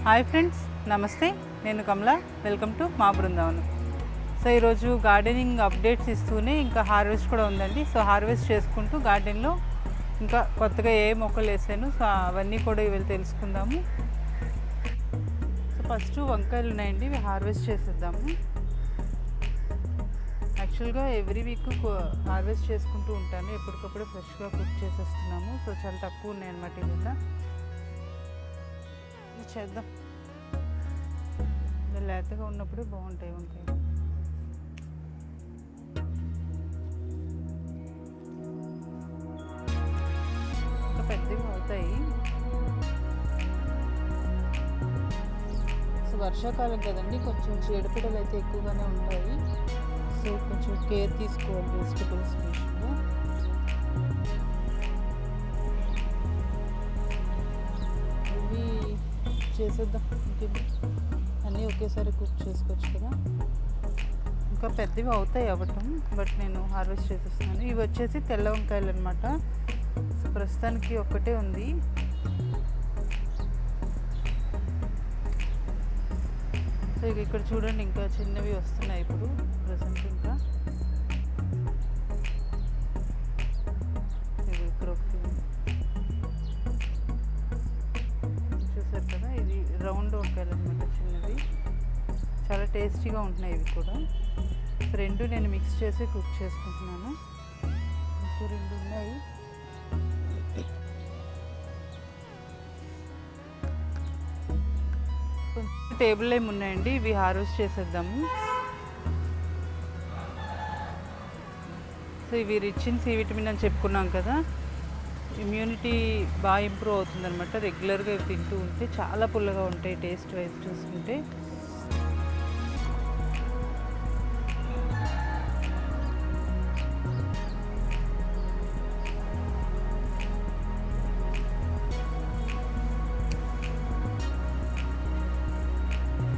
Hi friends, నమస్తే. నేను కమల. Welcome to మా బృందావనం. సో ఈరోజు గార్డెనింగ్ అప్డేట్స్ ఇస్తూనే ఇంకా హార్వెస్ట్ కూడా ఉందండి. సో హార్వెస్ట్ చేసుకుంటూ గార్డెన్లో ఇంకా కొత్తగా ఏ మొక్కలు వేసాను, సో అవన్నీ కూడా ఇవాళ తెలుసుకుందాము. సో ఫస్ట్ వంకాయలు ఉన్నాయండి, ఇవి హార్వెస్ట్ చేసేద్దాము. యాక్చువల్గా ఎవ్రీ వీక్ హార్వెస్ట్ చేసుకుంటూ ఉంటాను, ఎప్పటికప్పుడు ఫ్రెష్గా కుక్ చేసేస్తున్నాము. సో చాలా తక్కువ ఉన్నాయన్నమాట ఇవాళ. చేద్దాం, లేతగా ఉన్నప్పుడే బాగుంటాయి వంకాయలు. ఇంకా పెద్దవి అవుతాయి. సో వర్షాకాలం కదండి, కొంచెం చీడపీడలు అయితే ఎక్కువగానే ఉంటాయి. సో కొంచెం కేర్ తీసుకోవాలి వెజిటబుల్స్ విషయంలో. ఇవి చేసేద్దాం, ఇంకేమి అన్నీ ఒకేసారి కుక్ చేసుకోవచ్చు కదా. ఇంకా పెద్దవి అవుతాయి అవ్వటం, బట్ నేను హార్వెస్ట్ చేసేస్తున్నాను. ఇవి వచ్చేసి తెల్ల వంకాయలు అనమాట. సో ప్రస్తుతానికి ఒక్కటే ఉంది. సో ఇక ఇక్కడ చూడండి, ఇంకా చిన్నవి వస్తున్నాయి ఇప్పుడు ప్రజెంట్. ఇంకా ఇక్కడ ఒకటి చూసారు కదా, ఇది రౌండ్ వంకాయలు అనమాట, చిన్నవి. చాలా టేస్టీగా ఉంటున్నాయి ఇవి కూడా. రెండు నేను మిక్స్ చేసి కుక్ చేసుకుంటున్నాను. ఇంకా రెండు ఉన్నాయి. కొంచెం టేబుల్ ఏమి ఉన్నాయండి, ఇవి హార్వెస్ట్ చేసేద్దాము. సో ఇవి రిచ్ ఇన్ సి విటమిన్ అని చెప్పుకున్నాం కదా, ఇమ్యూనిటీ బాగా ఇంప్రూవ్ అవుతుంది అనమాట. రెగ్యులర్గా ఇవి తింటూ ఉంటే చాలా పుల్లగా ఉంటాయి టేస్ట్ వైజ్ చూసుకుంటే.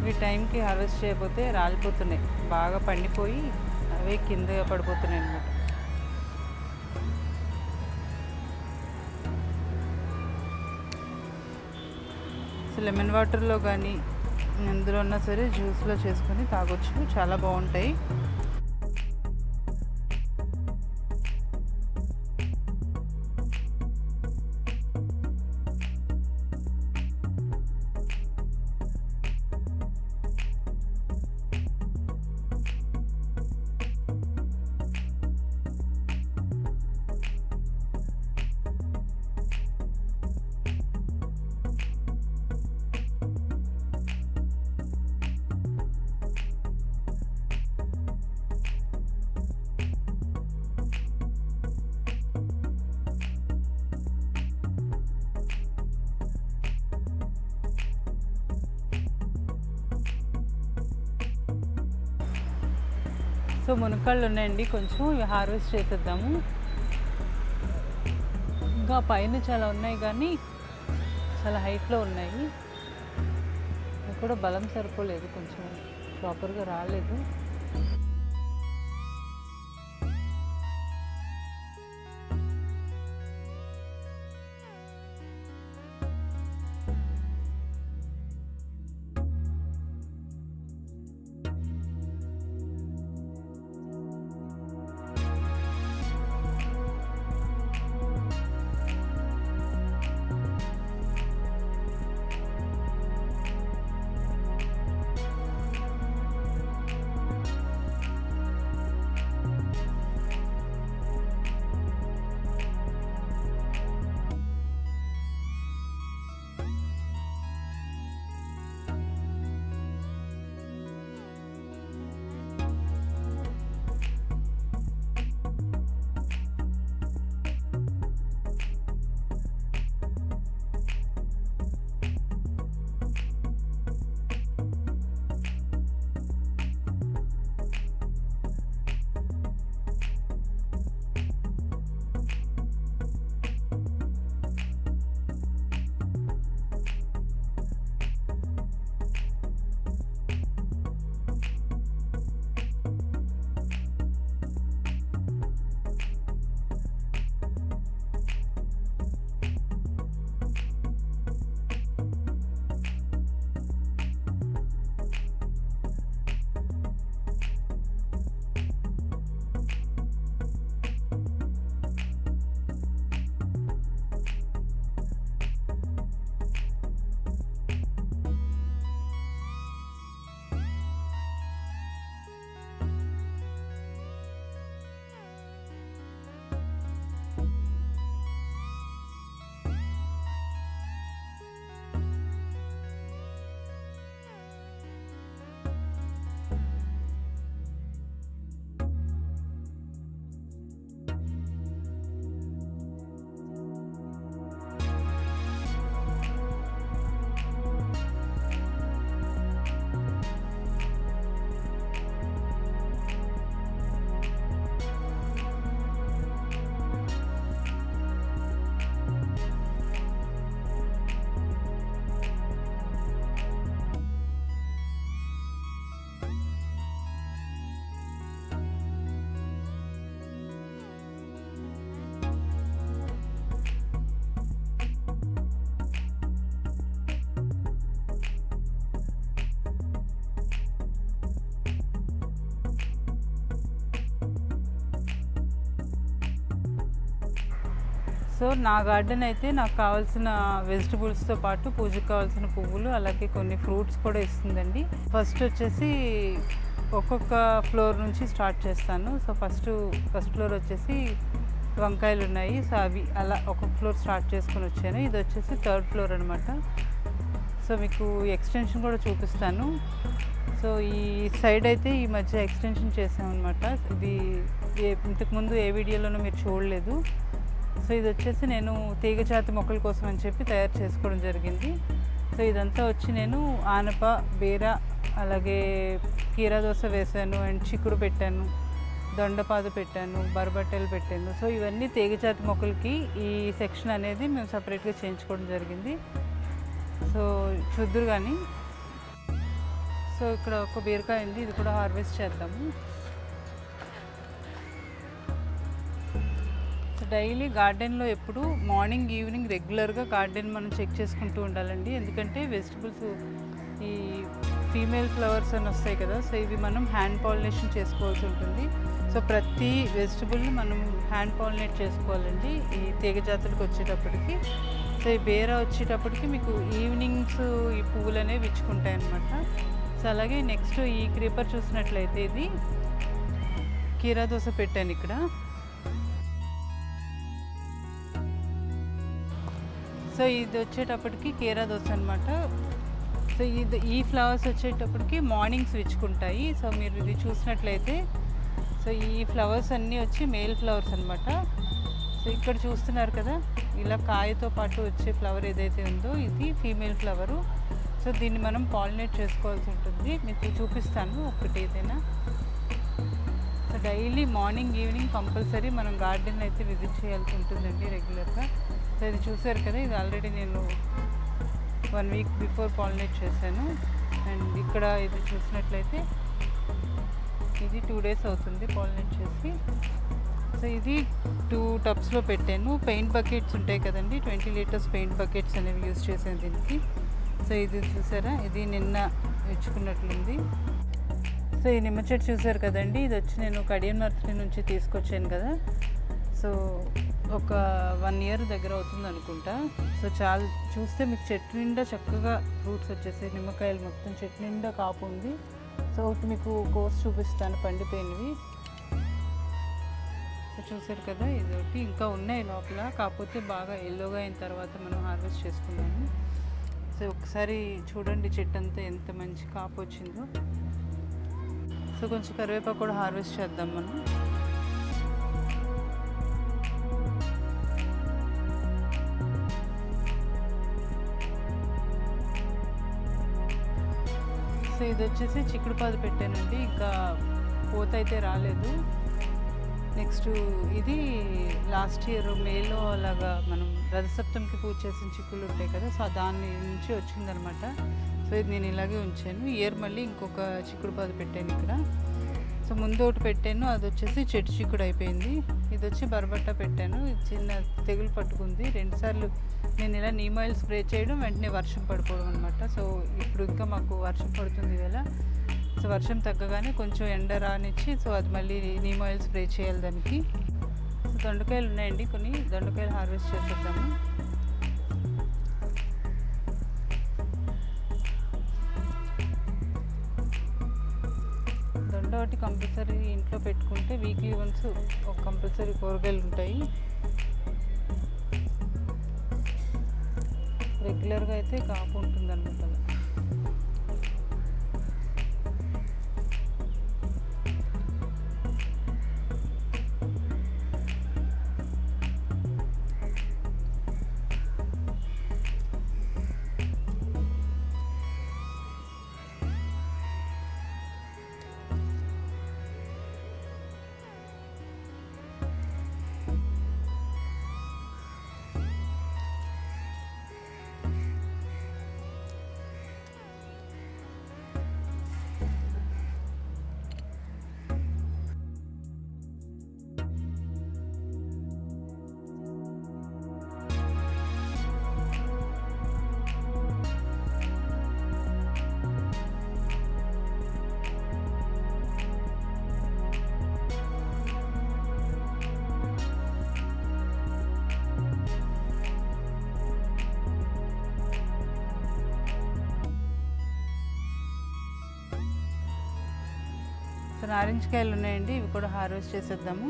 ఇవి టైంకి హార్వెస్ట్ చేయకపోతే రాలిపోతున్నాయి, బాగా పండిపోయి అవే కింద పడిపోతున్నాయి అన్నమాట. లెమన్ వాటర్లో కానీ ఎందులో ఉన్నా సరే జ్యూస్లో చేసుకొని తాగొచ్చు, చాలా బాగుంటాయి. సో మునక్కాళ్ళు ఉన్నాయండి, కొంచెం ఇవి హార్వెస్ట్ చేసేద్దాము. ఇంకా పైన చాలా ఉన్నాయి కానీ చాలా హైట్లో ఉన్నాయి. అవి కూడా బలం సరిపోలేదు, కొంచెం ప్రాపర్గా రాలేదు. సో నా గార్డెన్ అయితే నాకు కావాల్సిన వెజిటబుల్స్తో పాటు పూజకు కావాల్సిన పువ్వులు అలాగే కొన్ని ఫ్రూట్స్ కూడా ఇస్తుందండి. ఫస్ట్ వచ్చేసి ఒక్కొక్క ఫ్లోర్ నుంచి స్టార్ట్ చేస్తాను. సో ఫస్ట్ ఫ్లోర్ వచ్చేసి వంకాయలు ఉన్నాయి. సో అవి అలా ఒక్కొక్క ఫ్లోర్ స్టార్ట్ చేసుకొని వచ్చాను. ఇది వచ్చేసి 3rd ఫ్లోర్ అనమాట. సో మీకు ఎక్స్టెన్షన్ కూడా చూపిస్తాను. సో ఈ సైడ్ అయితే ఈ మధ్య ఎక్స్టెన్షన్ చేసామన్నమాట. ఇది ఇంతకుముందు ఏ వీడియోలోనూ మీరు చూడలేదు. సో ఇది వచ్చేసి నేను తీగజాతి మొక్కల కోసం అని చెప్పి తయారు చేసుకోవడం జరిగింది. సో ఇదంతా వచ్చి నేను ఆనప, బీర, అలాగే కీరా దోస వేశాను, అండ్ చిక్కుడు పెట్టాను, దొండపాదు పెట్టాను, బరబట్టెలు పెట్టాను. సో ఇవన్నీ తీగజాతి మొక్కలకి ఈ సెక్షన్ అనేది మేము సపరేట్గా చేయించుకోవడం జరిగింది. సో చూద్దురు కానీ. సో ఇక్కడ ఒక బీరకాయ ఉంది, ఇది కూడా హార్వెస్ట్ చేద్దాము. డైలీ గార్డెన్లో ఎప్పుడు మార్నింగ్ ఈవినింగ్ రెగ్యులర్గా గార్డెన్ మనం చెక్ చేసుకుంటూ ఉండాలండి. ఎందుకంటే వెజిటబుల్స్ ఈ ఫీమేల్ ఫ్లవర్స్ అని వస్తాయి కదా, సో ఇవి మనం హ్యాండ్ పాలినేషన్ చేసుకోవాల్సి ఉంటుంది. సో ప్రతి వెజిటబుల్ని మనం హ్యాండ్ పాలినేట్ చేసుకోవాలండి ఈ తీగజాతులకు వచ్చేటప్పటికి. సో ఈ బేర వచ్చేటప్పటికి మీకు ఈవినింగ్స్ ఈ పువ్వులు అనేవి విచ్చుకుంటాయి అన్నమాట. సో అలాగే నెక్స్ట్ ఈ క్రీపర్ చూసినట్లయితే ఇది కీరా దోస పెట్టాను ఇక్కడ. సో ఇది వచ్చేటప్పటికి కీరా దోస అనమాట. సో ఈ ఫ్లవర్స్ వచ్చేటప్పటికి మార్నింగ్స్ విచ్చుకుంటాయి. సో మీరు ఇది చూసినట్లయితే సో ఈ ఫ్లవర్స్ అన్నీ వచ్చి మేల్ ఫ్లవర్స్ అనమాట. సో ఇక్కడ చూస్తున్నారు కదా, ఇలా కాయతో పాటు వచ్చే ఫ్లవర్ ఏదైతే ఉందో ఇది ఫీమేల్ ఫ్లవరు. సో దీన్ని మనం పాలినేట్ చేసుకోవాల్సి ఉంటుంది. మీకు చూపిస్తాను ఒకటి ఏదైనా. So daily morning evening compulsory మనం గార్డెన్ అయితే విజిట్ చేయాల్సి ఉంటుందండి రెగ్యులర్గా. సో ఇది చూసారు కదా, ఇది ఆల్రెడీ నేను 1 వీక్ బిఫోర్ పాలినేట్ చేశాను. అండ్ ఇక్కడ ఇది చూసినట్లయితే ఇది 2 డేస్ అవుతుంది పాలినేట్ చేసి. సో ఇది 2 టబ్స్లో పెట్టాను. పెయింట్ బకెట్స్ ఉంటాయి కదండి, 20 లీటర్స్ పెయింట్ బకెట్స్ అనేవి యూజ్ చేశాను దీనికి. సో ఇది చూసారా, ఇది నిన్న ఇచ్చుకున్నట్లుంది. సో ఈ నిమ్మ చెట్టు చూసారు కదండి, ఇది వచ్చి నేను కడియం నర్సరీ నుంచి తీసుకొచ్చాను కదా. సో ఒక 1 ఇయర్ దగ్గర అవుతుంది అనుకుంటా. సో చాలా చూస్తే మీకు చెట్టు నిండా చక్కగా ఫ్రూట్స్ వచ్చేసాయి. నిమ్మకాయలు మొత్తం చెట్టు నిండా కాపు ఉంది. సో ఒకటి మీకు కోర్స్ చూపిస్తాను పండిపోయినవి. సో చూసారు కదా, ఇది ఒకటి ఇంకా ఉన్నాయి లోపల, కాకపోతే బాగా ఎల్లోగా అయిన తర్వాత మనం హార్వెస్ట్ చేసుకున్నాము. సో ఒకసారి చూడండి చెట్టు అంతా ఎంత మంచి కాపు వచ్చిందో. సో కొంచెం కరివేపాకు కూడా హార్వెస్ట్ చేద్దాం మనం. సో ఇది వచ్చేసి చిక్కుడు పాదు పెట్టానండి, ఇంకా పూత అయితే రాలేదు. నెక్స్ట్ ఇది లాస్ట్ ఇయర్ మేలో అలాగా మనం రథసప్తమికి పూజ చేసిన చిక్కుళ్ళు ఉంటాయి కదా, సో దాని నుంచి వచ్చిందనమాట. సో ఇది నేను ఇలాగే ఉంచాను. ఇయర్ మళ్ళీ ఇంకొక చిక్కుడు పాదు పెట్టాను ఇక్కడ. సో ముందు ఒకటి పెట్టాను, అది వచ్చేసి చెట్టు చిక్కుడు అయిపోయింది. ఇది వచ్చి బరబట్ట పెట్టాను, చిన్న తెగులు పట్టుకుంది. 2 సార్లు నేను ఇలా నీమ్ ఆయిల్ స్ప్రే చేయడం, వెంటనే వర్షం పడిపోవడం అనమాట. సో ఇప్పుడు ఇంకా మాకు వర్షం పడుతుంది ఇవాళ. సో వర్షం తగ్గగానే కొంచెం ఎండ రానిచ్చి సో అది మళ్ళీ నీమ్ ఆయిల్ స్ప్రే చేయాలి దానికి. సో దొండకాయలు ఉన్నాయండి, కొన్ని దొండకాయలు హార్వెస్ట్ చేసేద్దాము. దొండ ఒకటి కంపల్సరీ ఇంట్లో పెట్టుకుంటే వీక్లీ వన్స్ ఒక కంపల్సరీ కూరగాయలు ఉంటాయి. రెగ్యులర్గా అయితే కాపు ఉంటుంది అనమాట. సో నారింజకాయలు ఉన్నాయండి, ఇవి కూడా హార్వెస్ట్ చేసేద్దాము.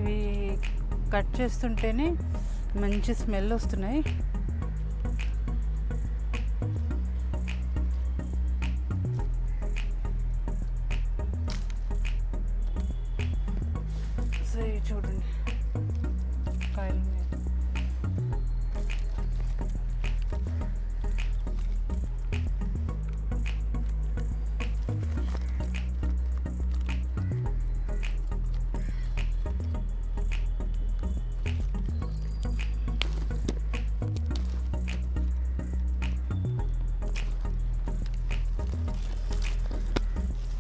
ఇవి కట్ చేస్తుంటేనే మంచి స్మెల్ వస్తున్నాయి. సో ఇవి చూడండి కాయలు.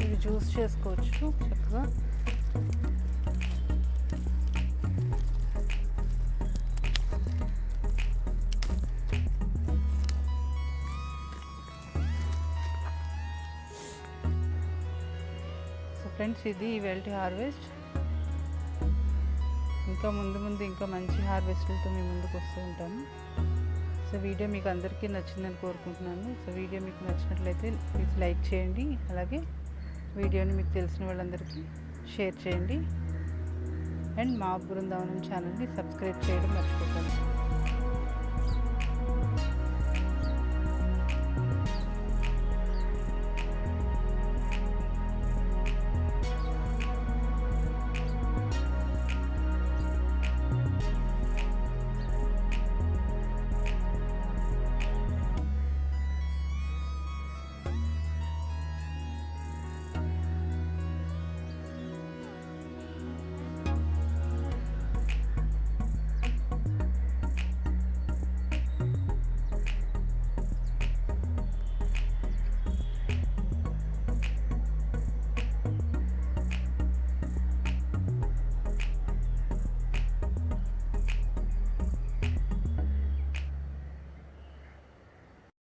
ఇవి జ్యూస్ చేసుకోవచ్చు చక్కగా. సో ఫ్రెండ్స్, ఇది ఇవాల్టి హార్వెస్ట్. ఇంకా ముందు ఇంకా మంచి హార్వెస్ట్లతో మీ ముందుకు వస్తూ ఉంటాను. సో వీడియో మీకు అందరికీ నచ్చిందని కోరుకుంటున్నాను. సో వీడియో మీకు నచ్చినట్లయితే ప్లీజ్ లైక్ చేయండి, అలాగే వీడియోని మీకు తెలిసిన వాళ్ళందరికీ షేర్ చేయండి. అండ్ మా బృందావనం ఛానల్ని సబ్స్క్రైబ్ చేయడం మర్చిపోకండి.